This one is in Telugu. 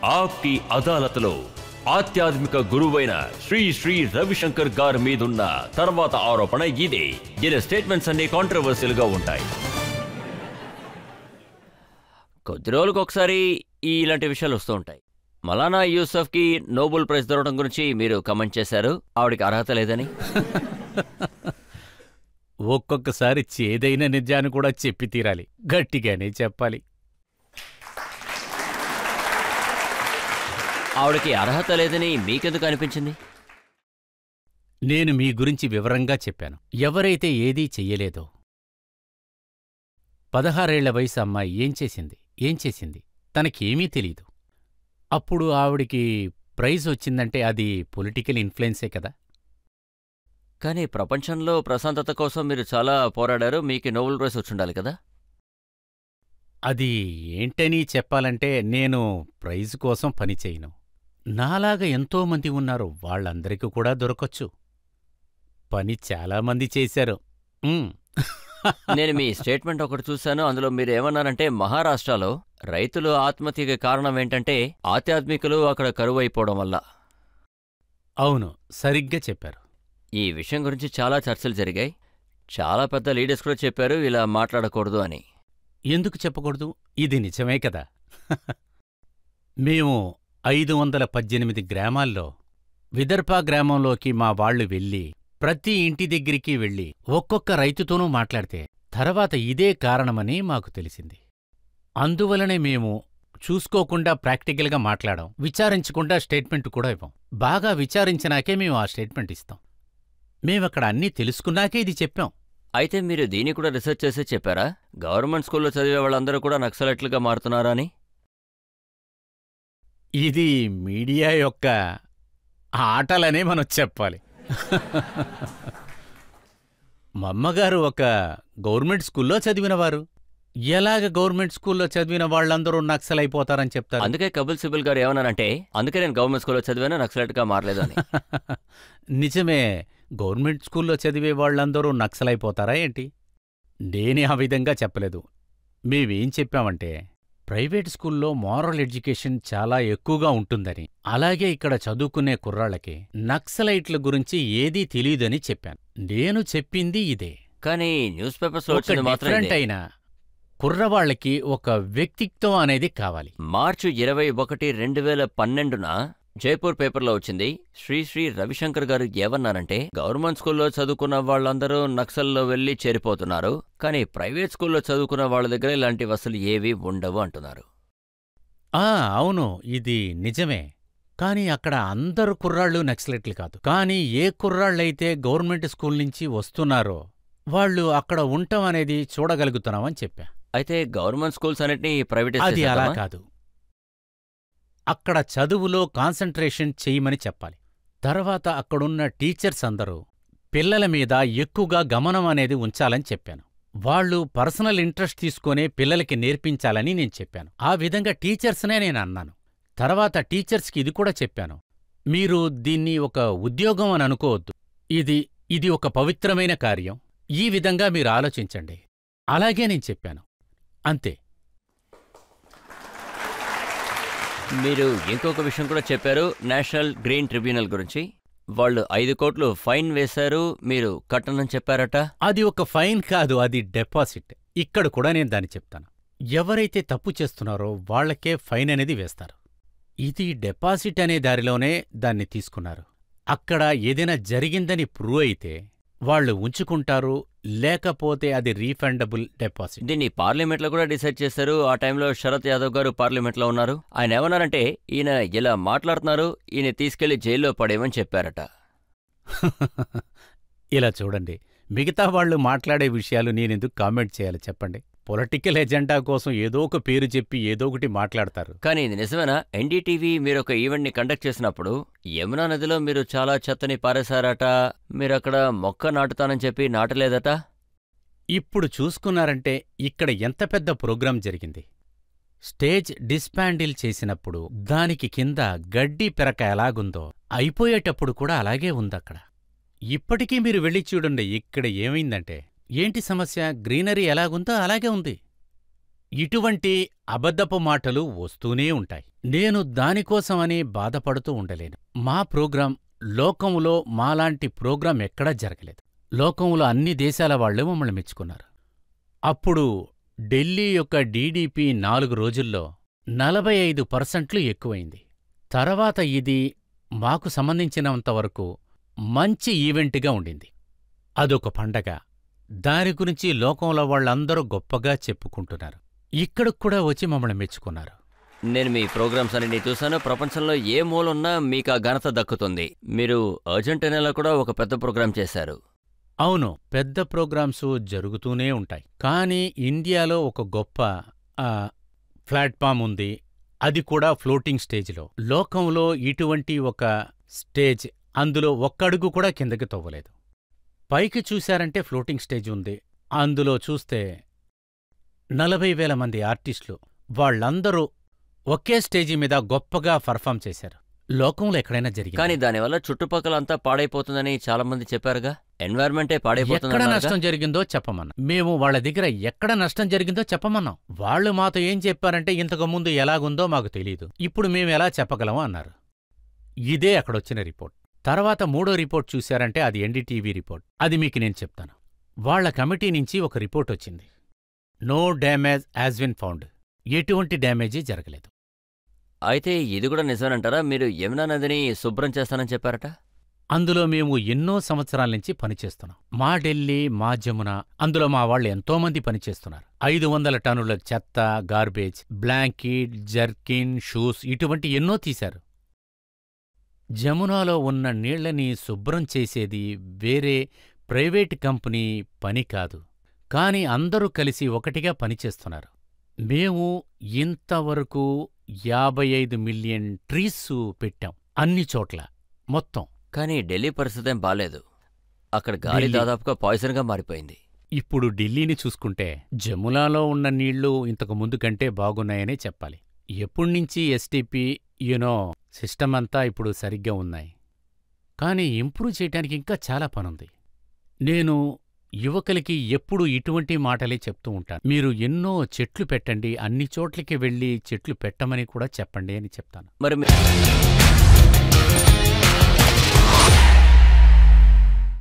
ఆప్కి అదాలత్లో ఆధ్యాత్మిక గురువైన శ్రీ శ్రీ రవిశంకర్ గారి మీదున్న తర్వాత ఆరోపణ ఇదే. ఈయన స్టేట్మెంట్స్ అన్ని కాంట్రవర్షియల్ గా ఉంటాయి. కొద్ది రోజులకు ఒకసారి ఇలాంటి విషయాలు వస్తూ ఉంటాయి. మలానా యూసఫ్కి నోబెల్ ప్రైజ్ దొరకడం గురించి మీరు కమెంట్ చేశారు, ఆవిడికి అర్హత లేదని. ఒక్కొక్కసారి చేదైన నిజాన్ని కూడా చెప్పి తీరాలి, గట్టిగానే చెప్పాలి. ఆవిడకి అర్హత లేదని మీకెందుకు అనిపించింది? నేను మీ గురించి వివరంగా చెప్పాను. ఎవరైతే ఏదీ చెయ్యలేదో, 16 ఏళ్ల వయసు అమ్మాయి ఏం చేసింది తనకేమీ తెలీదు. అప్పుడు ఆవిడికి ప్రైజ్ వచ్చిందంటే అది పొలిటికల్ ఇన్ఫ్లుయెన్సే కదా. కానీ ప్రపంచంలో ప్రశాంతత కోసం మీరు చాలా పోరాడారు, మీకు నోబెల్ ప్రైజ్ వచ్చుండాలి కదా. అది ఏంటని చెప్పాలంటే నేను ప్రైజ్ కోసం పనిచేయను. నాలాగా ఎంతోమంది ఉన్నారు, వాళ్ళందరికీ కూడా దొరకొచ్చు. పని చాలామంది చేశారు. నేను మీ స్టేట్మెంట్ ఒకటి చూశాను, అందులో మీరు ఏమన్నారంటే మహారాష్ట్రలో రైతులు ఆత్మహత్యకి కారణం ఏంటంటే ఆధ్యాత్మికులు అక్కడ కరువైపోవడం వల్ల. అవును, సరిగ్గా చెప్పారు. ఈ విషయం గురించి చాలా చర్చలు జరిగాయి. చాలా పెద్ద లీడర్స్ కూడా చెప్పారు ఇలా మాట్లాడకూడదు అని. ఎందుకు చెప్పకూడదు? ఇది నిజమే కదా. మేము 518 గ్రామాల్లో విదర్భ గ్రామంలోకి మా వాళ్లు వెళ్ళి ప్రతి ఇంటి దగ్గరికి వెళ్ళి ఒక్కొక్క రైతుతోనూ మాట్లాడితే తర్వాత ఇదే కారణమని మాకు తెలిసింది. అందువలనే మేము చూసుకోకుండా ప్రాక్టికల్గా మాట్లాడాం, విచారించకుండా స్టేట్మెంట్ కూడా ఇవ్వం. బాగా విచారించినాకే మేము ఆ స్టేట్మెంట్ ఇస్తాం. మేమక్కడ అన్నీ తెలుసుకున్నాకే ఇది చెప్పాం. అయితే మీరు దీన్ని కూడా రీసెర్చ్ చేసే చెప్పారా? గవర్నమెంట్ స్కూల్లో చదివే వాళ్ళందరూ కూడా నక్సలైట్లుగా మారుతున్నారా అని? ఇది మీడియా యొక్క ఆటలనే మనం చెప్పాలి. మా అమ్మగారు ఒక గవర్నమెంట్ స్కూల్లో చదివినవారు. ఎలాగ గవర్నమెంట్ స్కూల్లో చదివిన వాళ్ళందరూ నక్సలైపోతారని చెప్తారు? అందుకే కపిల్ సిబల్ గారు ఏమన్నారంటే అందుకే నేను గవర్నమెంట్ స్కూల్లో చదివాను, నక్సలైట్గా మారలేదు అని. నిజమే, గవర్నమెంట్ స్కూల్లో చదివే వాళ్ళందరూ నక్సలైపోతారా ఏంటి? నేనే ఆ విధంగా చెప్పలేదు. మేమేం చెప్పామంటే ప్రైవేట్ స్కూల్లో మారల్ ఎడ్యుకేషన్ చాలా ఎక్కువగా ఉంటుందని, అలాగే ఇక్కడ చదువుకునే కుర్రాళ్ళకి నక్సలైట్ల గురించి ఏదీ తెలీదని చెప్పాను. నేను చెప్పింది ఇదే. కానీ న్యూస్ పేపర్స్లో వచ్చింది మాత్రం డిఫరెంట్ అయినా కుర్రవాళ్లకి ఒక వ్యక్తిత్వం అనేది కావాలి. మార్చి 21, 2012న జైపూర్ పేపర్లో వచ్చింది. శ్రీ శ్రీ రవిశంకర్ గారు ఏమన్నారంటే గవర్నమెంట్ స్కూల్లో చదువుకున్న వాళ్ళందరూ నక్సల్లో వెళ్లి చేరిపోతున్నారు, కానీ ప్రైవేట్ స్కూల్లో చదువుకున్న వాళ్ళ దగ్గర ఇలాంటివి అసలు ఏవీ ఉండవు అంటున్నారు. అవును, ఇది నిజమే. కానీ అక్కడ అందరు కుర్రాళ్ళు నక్సలైట్లు కాదు. కానీ ఏ కుర్రాళ్ళైతే గవర్నమెంట్ స్కూల్ నుంచి వస్తున్నారో వాళ్ళు అక్కడ ఉండటం అనేది చూడగలుగుతున్నామని చెప్పా. అయితే గవర్నమెంట్ స్కూల్స్ అన్నిటినీ ప్రైవేటైజ్ అది అలా కాదు. అక్కడ చదువులో కాన్సంట్రేషన్ చెయ్యమని చెప్పాలి. తర్వాత అక్కడున్న టీచర్స్ అందరూ పిల్లల మీద ఎక్కువగా గమనం అనేది ఉంచాలని చెప్పాను. వాళ్ళు పర్సనల్ ఇంట్రెస్ట్ తీసుకునే పిల్లలకి నేర్పించాలని నేను చెప్పాను. ఆ విధంగా టీచర్స్నే నేను అన్నాను. తర్వాత టీచర్స్కి ఇది కూడా చెప్పాను, మీరు దీన్ని ఒక ఉద్యోగం అని అనుకోవద్దు. ఇది ఒక పవిత్రమైన కార్యం. ఈ విధంగా మీరు ఆలోచించండి. అలాగే నేను చెప్పాను, అంతే. మీరు ఇంకొక విషయం కూడా చెప్పారు, నేషనల్ గ్రీన్ ట్రిబ్యునల్ గురించి. వాళ్ళు 5 కోట్లు ఫైన్ వేశారు, మీరు కట్టనని చెప్పారట. అది ఒక ఫైన్ కాదు, అది డిపాజిట్. ఇక్కడ కూడా నేను దాన్ని చెప్తాను. ఎవరైతే తప్పు చేస్తున్నారో వాళ్లకే ఫైన్ అనేది వేస్తారు. ఇది డిపాజిట్ అనే దారిలోనే దాన్ని తీసుకున్నారు. అక్కడ ఏదైనా జరిగిందని ప్రూవ్ అయితే వాళ్ళు ఉంచుకుంటారు, లేకపోతే అది రీఫండబుల్ డిపాజిట్. దీన్ని పార్లమెంట్లో కూడా డిసైడ్ చేశారు. ఆ టైంలో శరత్ యాదవ్ గారు పార్లమెంట్లో ఉన్నారు. ఆయన ఏమన్నారంటే ఈయన ఇలా మాట్లాడుతున్నారు, ఈయన తీసుకెళ్లి జైల్లో పడేయమని చెప్పారట. ఇలా చూడండి, మిగతా వాళ్ళు మాట్లాడే విషయాలు నేనెందుకు కామెంట్ చేయాలి చెప్పండి. పొలిటికల్ ఎజెండా కోసం ఏదో ఒక పేరు చెప్పి ఏదో ఒకటి మాట్లాడతారు. కానీ ఇది నిజమేనా? ఎన్డీటీవీ మీరు ఒక ఈవెంట్ని కండక్ట్ చేసినప్పుడు యమునా నదిలో మీరు చాలా చెత్తని పారేశారట, మీరక్కడ మొక్క నాటుతానని చెప్పి నాటలేదట. ఇప్పుడు చూసుకున్నారంటే ఇక్కడ ఎంత పెద్ద ప్రోగ్రాం జరిగింది. స్టేజ్ డిస్పాండిల్ చేసినప్పుడు దానికి కింద గడ్డి పెరక ఎలాగుందో అయిపోయేటప్పుడు కూడా అలాగే ఉందక్కడ. ఇప్పటికీ మీరు వెళ్ళి చూడండి, ఇక్కడ ఏమైందంటే ఏంటి సమస్య? గ్రీనరీ ఎలాగుందో అలాగే ఉంది. ఇటువంటి అబద్ధపు మాటలు వస్తూనే ఉంటాయి. నేను దానికోసమని బాధపడుతూ ఉండలేను. మా ప్రోగ్రాం లోకంలో మాలాంటి ప్రోగ్రాం ఎక్కడా జరగలేదు. లోకంలో అన్ని దేశాల వాళ్లే మమ్మల్ని మెచ్చుకున్నారు. అప్పుడు ఢిల్లీ యొక్క డీడీపీ 4 రోజుల్లో 45% ఎక్కువైంది. తర్వాత ఇది మాకు సంబంధించినంతవరకు మంచి ఈవెంట్గా ఉండింది. అదొక పండగ. దాని గురించి లోకంలో వాళ్ళందరూ గొప్పగా చెప్పుకుంటున్నారు. ఇక్కడికి కూడా వచ్చి మమ్మల్ని మెచ్చుకున్నారు. నేను మీ ప్రోగ్రామ్స్ అన్ని చూశాను. ప్రపంచంలో ఏ మూలున్నా మీకు ఆ ఘనత దక్కుతుంది. మీరు అర్జెంటీనాలో కూడా ఒక పెద్ద ప్రోగ్రాం చేశారు. అవును, పెద్ద ప్రోగ్రామ్స్ జరుగుతూనే ఉంటాయి. కానీ ఇండియాలో ఒక గొప్ప ప్లాట్ఫామ్ ఉంది. అది కూడా ఫ్లోటింగ్ స్టేజ్లో. లోకంలో ఇటువంటి ఒక స్టేజ్ అందులో ఒక్కడుగు కూడా కిందకి తవ్వలేదు. పైకి చూశారంటే ఫ్లోటింగ్ స్టేజ్ ఉంది. అందులో చూస్తే 40,000 మంది ఆర్టిస్టులు, వాళ్ళందరూ ఒకే స్టేజి మీద గొప్పగా పర్ఫామ్ చేశారు. లోకంలో ఎక్కడైనా జరిగింది. కానీ దానివల్ల చుట్టుపక్కల అంతా పాడైపోతుందని చాలా మంది చెప్పారుగా. ఎన్వైర్మెంటే ఎక్కడ పాడైపోతుంది. నష్టం జరిగిందో చెప్పమన్నా. మేము వాళ్ళ దగ్గర ఎక్కడ నష్టం జరిగిందో చెప్పమన్నాం. వాళ్ళు మాతో ఏం చెప్పారంటే ఇంతకు ముందు ఎలాగుందో మాకు తెలీదు, ఇప్పుడు మేము ఎలా చెప్పగలమో అన్నారు. ఇదే అక్కడొచ్చిన రిపోర్ట్. తర్వాత 3వ రిపోర్ట్ చూశారంటే అది ఎన్డీటీవీ రిపోర్ట్. అది మీకు నేను చెప్తాను. వాళ్ల కమిటీ నుంచి ఒక రిపోర్ట్ వచ్చింది. No damage has been found. ఎటువంటి డ్యామేజీ జరగలేదు. అయితే ఇది కూడా నిజమేనంటారా? మీరు యమునా నదిని శుభ్రం చేస్తానని చెప్పారట. అందులో మేము ఎన్నో సంవత్సరాల నుంచి పనిచేస్తున్నాం. మా ఢిల్లీ, మా జమున, అందులో మా వాళ్ళు ఎంతోమంది పనిచేస్తున్నారు. 500 టన్నుల చెత్త, గార్బేజ్, బ్లాంకెట్, జర్కిన్, షూస్ ఇటువంటి ఎన్నో తీశారు. జమునాలో ఉన్న నీళ్లని శుభ్రం చేసేది వేరే ప్రైవేట్ కంపెనీ పని కాదు. కాని అందరూ కలిసి ఒకటిగా పనిచేస్తున్నారు. మేము ఇంతవరకు 55 మిలియన్ ట్రీస్ పెట్టాం అన్ని చోట్ల మొత్తం. కానీ ఢిల్లీ పరిస్థితేం బాలేదు. అక్కడ గాలి ఢిల్లీ దాదాపుగా పాయిజన్గా మారిపోయింది. ఇప్పుడు ఢిల్లీని చూసుకుంటే జమునాలో ఉన్న నీళ్లు ఇంతకు ముందు కంటే బాగున్నాయనే చెప్పాలి. ఎప్పుడ్నించి ఎస్టీపీ సిస్టమ్ అంతా ఇప్పుడు సరిగ్గా ఉన్నాయి. కానీ ఇంప్రూవ్ చేయటానికి ఇంకా చాలా పనుంది. నేను యువకులకి ఎప్పుడూ ఇటువంటి మాటలే చెప్తూ ఉంటాను. మీరు ఎన్నో చెట్లు పెట్టండి, అన్ని చోట్లకి వెళ్ళి చెట్లు పెట్టమని కూడా చెప్పండి అని చెప్తాను. మరి